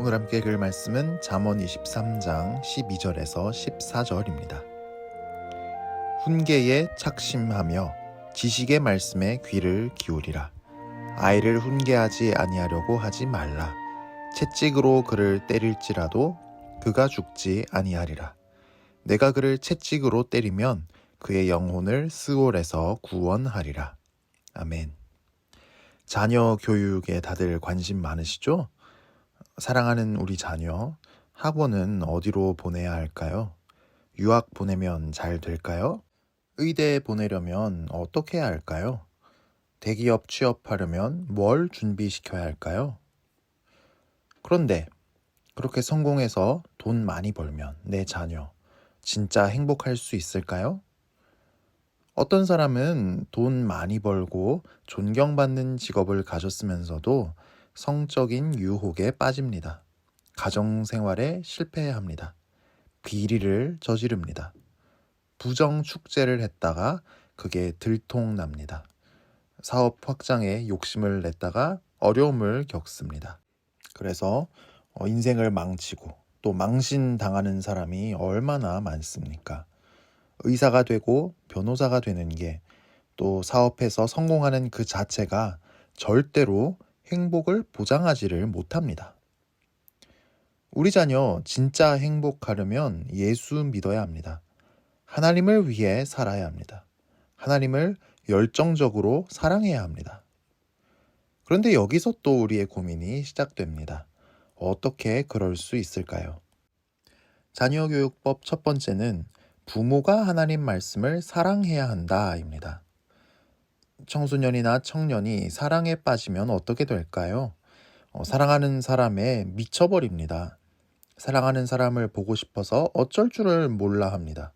오늘 함께 읽을 말씀은 잠언 23장 12절에서 14절입니다. 훈계에 착심하며 지식의 말씀에 귀를 기울이라. 아이를 훈계하지 아니하려고 하지 말라. 채찍으로 그를 때릴지라도 그가 죽지 아니하리라. 내가 그를 채찍으로 때리면 그의 영혼을 스올에서 구원하리라. 아멘. 자녀 교육에 다들 관심 많으시죠? 사랑하는 우리 자녀, 학원은 어디로 보내야 할까요? 유학 보내면 잘 될까요? 의대 보내려면 어떻게 해야 할까요? 대기업 취업하려면 뭘 준비시켜야 할까요? 그런데 그렇게 성공해서 돈 많이 벌면 내 자녀 진짜 행복할 수 있을까요? 어떤 사람은 돈 많이 벌고 존경받는 직업을 가졌으면서도 성적인 유혹에 빠집니다. 가정생활에 실패합니다. 비리를 저지릅니다. 부정 축제를 했다가 그게 들통납니다. 사업 확장에 욕심을 냈다가 어려움을 겪습니다. 그래서 인생을 망치고 또 망신당하는 사람이 얼마나 많습니까? 의사가 되고 변호사가 되는 게 또 사업에서 성공하는 그 자체가 절대로 행복을 보장하지를 못합니다. 우리 자녀 진짜 행복하려면 예수 믿어야 합니다. 하나님을 위해 살아야 합니다. 하나님을 열정적으로 사랑해야 합니다. 그런데 여기서 또 우리의 고민이 시작됩니다. 어떻게 그럴 수 있을까요? 자녀교육법 첫 번째는 부모가 하나님 말씀을 사랑해야 한다입니다. 청소년이나 청년이 사랑에 빠지면 어떻게 될까요? 사랑하는 사람에 미쳐버립니다. 사랑하는 사람을 보고 싶어서 어쩔 줄을 몰라 합니다.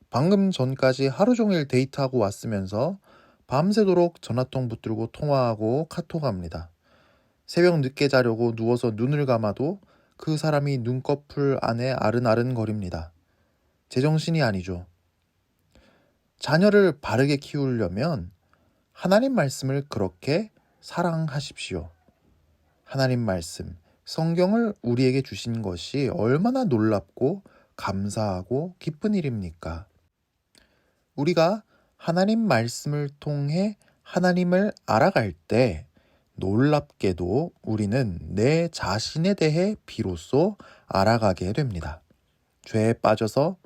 방금 전까지 하루 종일 데이트하고 왔으면서 밤새도록 전화통 붙들고 통화하고 카톡합니다. 새벽 늦게 자려고 누워서 눈을 감아도 그 사람이 눈꺼풀 안에 아른아른거립니다. 제정신이 아니죠. 자녀를 바르게 키우려면 하나님 말씀을 그렇게 사랑하십시오. 하나님 말씀, 성경을 우리에게 주신 것이 얼마나 놀랍고 감사하고 기쁜 일입니까? 우리가 하나님 말씀을 통해 하나님을 알아갈 때 놀랍게도 우리는 내 자신에 대해 비로소 알아가게 됩니다. 죄에 빠져서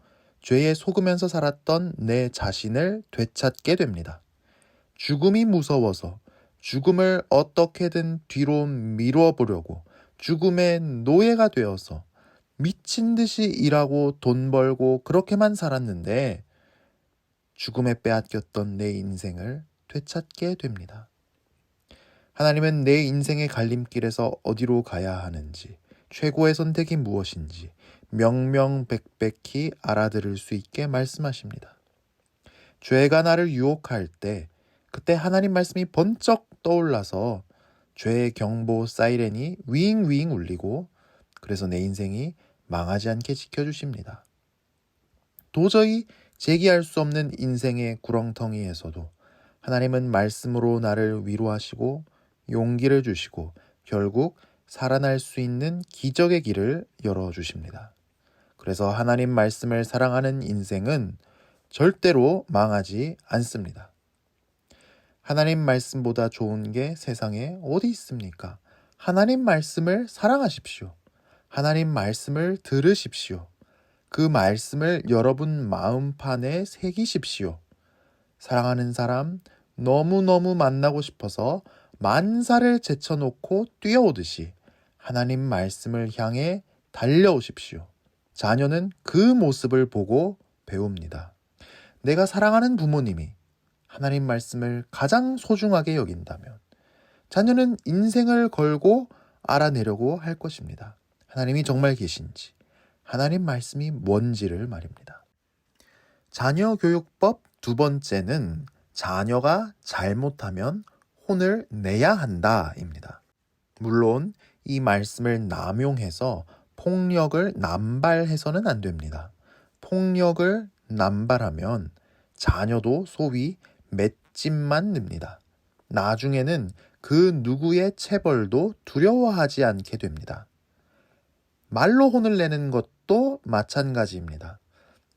죄에 속으면서 살았던 내 자신을 되찾게 됩니다. 죽음이 무서워서 죽음을 어떻게든 뒤로 미뤄보려고 죽음의 노예가 되어서 미친 듯이 일하고 돈 벌고 그렇게만 살았는데 죽음에 빼앗겼던 내 인생을 되찾게 됩니다. 하나님은 내 인생의 갈림길에서 어디로 가야 하는지, 최고의 선택이 무엇인지 명명백백히 알아들을 수 있게 말씀하십니다. 죄가 나를 유혹할 때 그때 하나님 말씀이 번쩍 떠올라서 죄의 경보 사이렌이 윙윙 울리고 그래서 내 인생이 망하지 않게 지켜주십니다. 도저히 제기할 수 없는 인생의 구렁텅이에서도 하나님은 말씀으로 나를 위로하시고 용기를 주시고 결국 살아날 수 있는 기적의 길을 열어주십니다. 그래서 하나님 말씀을 사랑하는 인생은 절대로 망하지 않습니다. 하나님 말씀보다 좋은 게 세상에 어디 있습니까? 하나님 말씀을 사랑하십시오. 하나님 말씀을 들으십시오. 그 말씀을 여러분 마음판에 새기십시오. 사랑하는 사람 너무너무 만나고 싶어서 만사를 제쳐놓고 뛰어오듯이 하나님 말씀을 향해 달려오십시오. 자녀는 그 모습을 보고 배웁니다. 내가 사랑하는 부모님이 하나님 말씀을 가장 소중하게 여긴다면 자녀는 인생을 걸고 알아내려고 할 것입니다. 하나님이 정말 계신지, 하나님 말씀이 뭔지를 말입니다. 자녀 교육법 두 번째는 자녀가 잘못하면 혼을 내야 한다입니다. 물론 이 말씀을 남용해서 폭력을 남발해서는 안 됩니다. 폭력을 남발하면 자녀도 소위 맷집만 듭니다. 나중에는 그 누구의 체벌도 두려워하지 않게 됩니다. 말로 혼을 내는 것도 마찬가지입니다.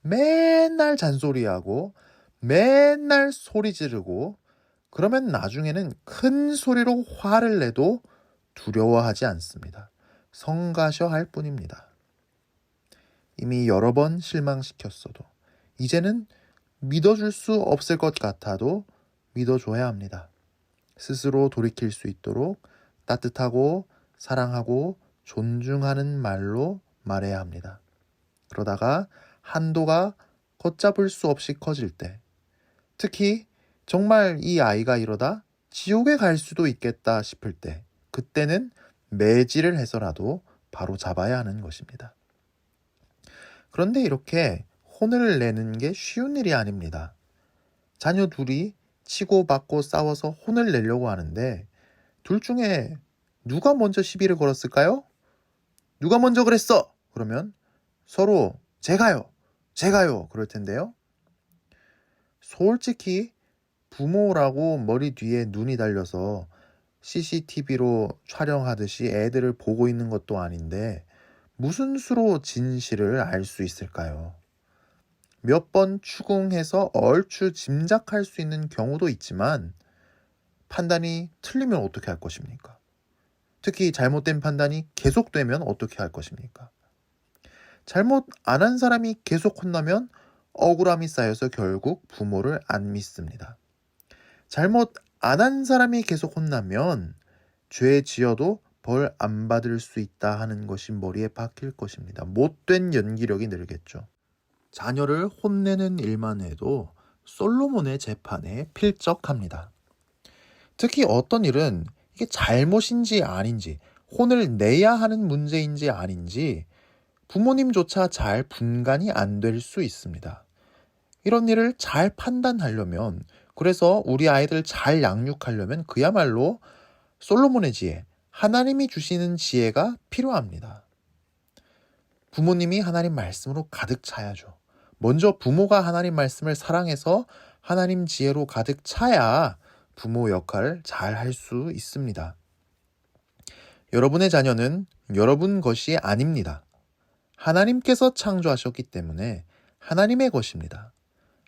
맨날 잔소리하고 맨날 소리 지르고 그러면 나중에는 큰 소리로 화를 내도 두려워하지 않습니다. 성가셔 할 뿐입니다. 이미 여러 번 실망시켰어도 이제는 믿어줄 수 없을 것 같아도 믿어줘야 합니다. 스스로 돌이킬 수 있도록 따뜻하고 사랑하고 존중하는 말로 말해야 합니다. 그러다가 한도가 걷잡을 수 없이 커질 때, 특히 정말 이 아이가 이러다 지옥에 갈 수도 있겠다 싶을 때, 그때는 매질을 해서라도 바로 잡아야 하는 것입니다. 그런데 이렇게 혼을 내는 게 쉬운 일이 아닙니다. 자녀 둘이 치고받고 싸워서 혼을 내려고 하는데 둘 중에 누가 먼저 시비를 걸었을까요? 누가 먼저 그랬어? 그러면 서로 제가요 그럴 텐데요. 솔직히 부모라고 머리 뒤에 눈이 달려서 CCTV로 촬영하듯이 애들을 보고 있는 것도 아닌데 무슨 수로 진실을 알 수 있을까요? 몇 번 추궁해서 얼추 짐작할 수 있는 경우도 있지만 판단이 틀리면 어떻게 할 것입니까? 특히 잘못된 판단이 계속되면 어떻게 할 것입니까? 잘못 안 한 사람이 계속 혼나면 억울함이 쌓여서 결국 부모를 안 믿습니다. 잘못 안 한 사람이 계속 혼나면 죄 지어도 벌 안 받을 수 있다 하는 것이 머리에 박힐 것입니다. 못된 연기력이 늘겠죠. 자녀를 혼내는 일만 해도 솔로몬의 재판에 필적합니다. 특히 어떤 일은 이게 잘못인지 아닌지, 혼을 내야 하는 문제인지 아닌지 부모님조차 잘 분간이 안 될 수 있습니다. 이런 일을 잘 판단하려면, 그래서 우리 아이들 잘 양육하려면 그야말로 솔로몬의 지혜, 하나님이 주시는 지혜가 필요합니다. 부모님이 하나님 말씀으로 가득 차야죠. 먼저 부모가 하나님 말씀을 사랑해서 하나님 지혜로 가득 차야 부모 역할을 잘 할 수 있습니다. 여러분의 자녀는 여러분 것이 아닙니다. 하나님께서 창조하셨기 때문에 하나님의 것입니다.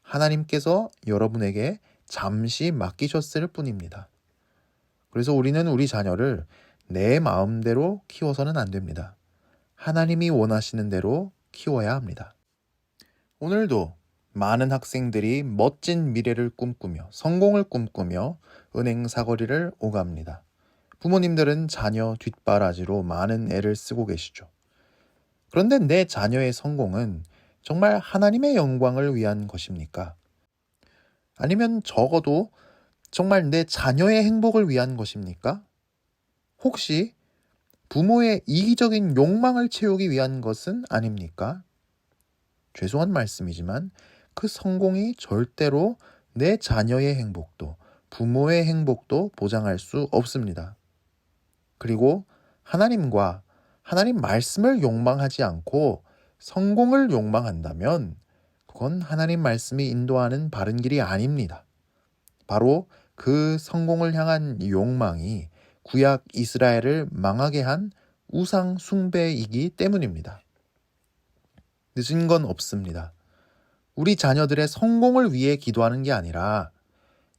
하나님께서 여러분에게 잠시 맡기셨을 뿐입니다. 그래서 우리는 우리 자녀를 내 마음대로 키워서는 안 됩니다. 하나님이 원하시는 대로 키워야 합니다. 오늘도 많은 학생들이 멋진 미래를 꿈꾸며 성공을 꿈꾸며 은행 사거리를 오갑니다. 부모님들은 자녀 뒷바라지로 많은 애를 쓰고 계시죠. 그런데 내 자녀의 성공은 정말 하나님의 영광을 위한 것입니까? 아니면 적어도 정말 내 자녀의 행복을 위한 것입니까? 혹시 부모의 이기적인 욕망을 채우기 위한 것은 아닙니까? 죄송한 말씀이지만 그 성공이 절대로 내 자녀의 행복도 부모의 행복도 보장할 수 없습니다. 그리고 하나님과 하나님 말씀을 욕망하지 않고 성공을 욕망한다면 그건 하나님 말씀이 인도하는 바른 길이 아닙니다. 바로 그 성공을 향한 욕망이 구약 이스라엘을 망하게 한 우상 숭배이기 때문입니다. 늦은 건 없습니다. 우리 자녀들의 성공을 위해 기도하는 게 아니라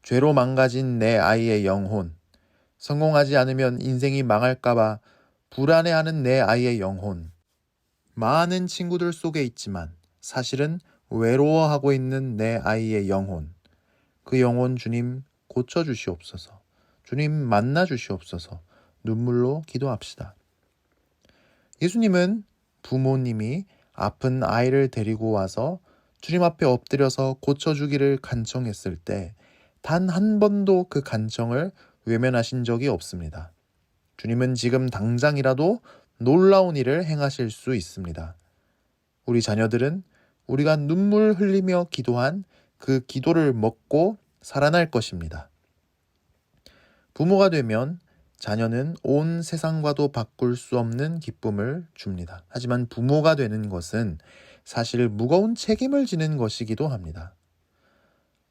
죄로 망가진 내 아이의 영혼, 성공하지 않으면 인생이 망할까봐 불안해하는 내 아이의 영혼, 많은 친구들 속에 있지만 사실은 외로워하고 있는 내 아이의 영혼, 그 영혼 주님 고쳐주시옵소서. 주님 만나주시옵소서. 눈물로 기도합시다. 예수님은 부모님이 아픈 아이를 데리고 와서 주님 앞에 엎드려서 고쳐주기를 간청했을 때 단 한 번도 그 간청을 외면하신 적이 없습니다. 주님은 지금 당장이라도 놀라운 일을 행하실 수 있습니다. 우리 자녀들은 우리가 눈물 흘리며 기도한 그 기도를 먹고 살아날 것입니다. 부모가 되면 자녀는 온 세상과도 바꿀 수 없는 기쁨을 줍니다. 하지만 부모가 되는 것은 사실 무거운 책임을 지는 것이기도 합니다.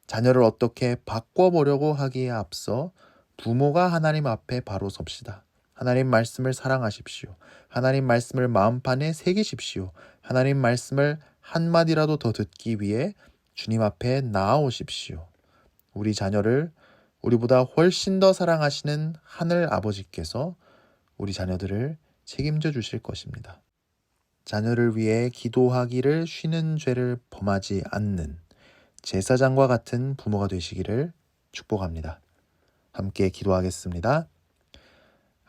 자녀를 어떻게 바꿔보려고 하기에 앞서 부모가 하나님 앞에 바로 섭시다. 하나님 말씀을 사랑하십시오. 하나님 말씀을 마음판에 새기십시오. 하나님 말씀을 한마디라도 더 듣기 위해 주님 앞에 나아오십시오. 우리 자녀를 우리보다 훨씬 더 사랑하시는 하늘 아버지께서 우리 자녀들을 책임져 주실 것입니다. 자녀를 위해 기도하기를 쉬는 죄를 범하지 않는 제사장과 같은 부모가 되시기를 축복합니다. 함께 기도하겠습니다.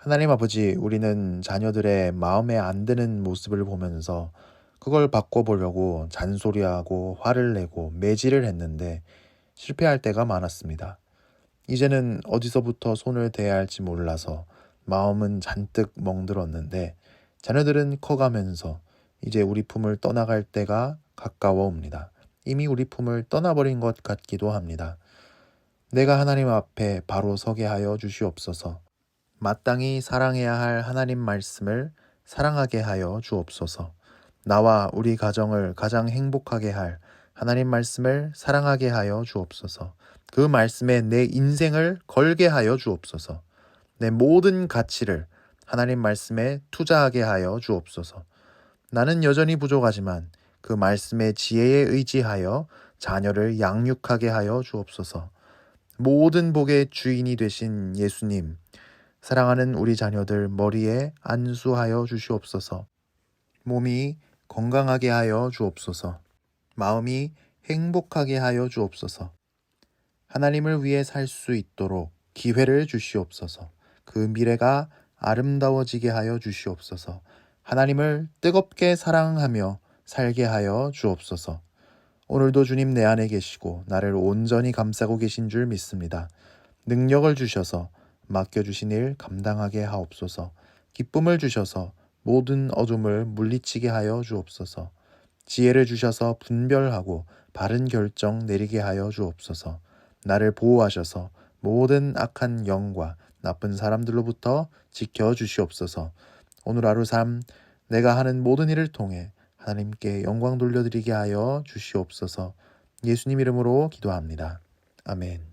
하나님 아버지, 우리는 자녀들의 마음에 안 드는 모습을 보면서 그걸 바꿔보려고 잔소리하고 화를 내고 매질을 했는데 실패할 때가 많았습니다. 이제는 어디서부터 손을 대야 할지 몰라서 마음은 잔뜩 멍들었는데 자녀들은 커가면서 이제 우리 품을 떠나갈 때가 가까워 옵니다. 이미 우리 품을 떠나버린 것 같기도 합니다. 내가 하나님 앞에 바로 서게 하여 주시옵소서. 마땅히 사랑해야 할 하나님 말씀을 사랑하게 하여 주옵소서. 나와 우리 가정을 가장 행복하게 할 하나님 말씀을 사랑하게 하여 주옵소서. 그 말씀에 내 인생을 걸게 하여 주옵소서. 내 모든 가치를 하나님 말씀에 투자하게 하여 주옵소서. 나는 여전히 부족하지만 그 말씀의 지혜에 의지하여 자녀를 양육하게 하여 주옵소서. 모든 복의 주인이 되신 예수님, 사랑하는 우리 자녀들 머리에 안수하여 주시옵소서. 몸이 건강하게 하여 주옵소서. 마음이 행복하게 하여 주옵소서. 하나님을 위해 살 수 있도록 기회를 주시옵소서. 그 미래가 아름다워지게 하여 주시옵소서. 하나님을 뜨겁게 사랑하며 살게 하여 주옵소서. 오늘도 주님 내 안에 계시고 나를 온전히 감싸고 계신 줄 믿습니다. 능력을 주셔서 맡겨주신 일 감당하게 하옵소서. 기쁨을 주셔서 모든 어둠을 물리치게 하여 주옵소서. 지혜를 주셔서 분별하고 바른 결정 내리게 하여 주옵소서. 나를 보호하셔서 모든 악한 영과 나쁜 사람들로부터 지켜주시옵소서. 오늘 하루 삶 내가 하는 모든 일을 통해 하나님께 영광 돌려드리게 하여 주시옵소서. 예수님 이름으로 기도합니다. 아멘.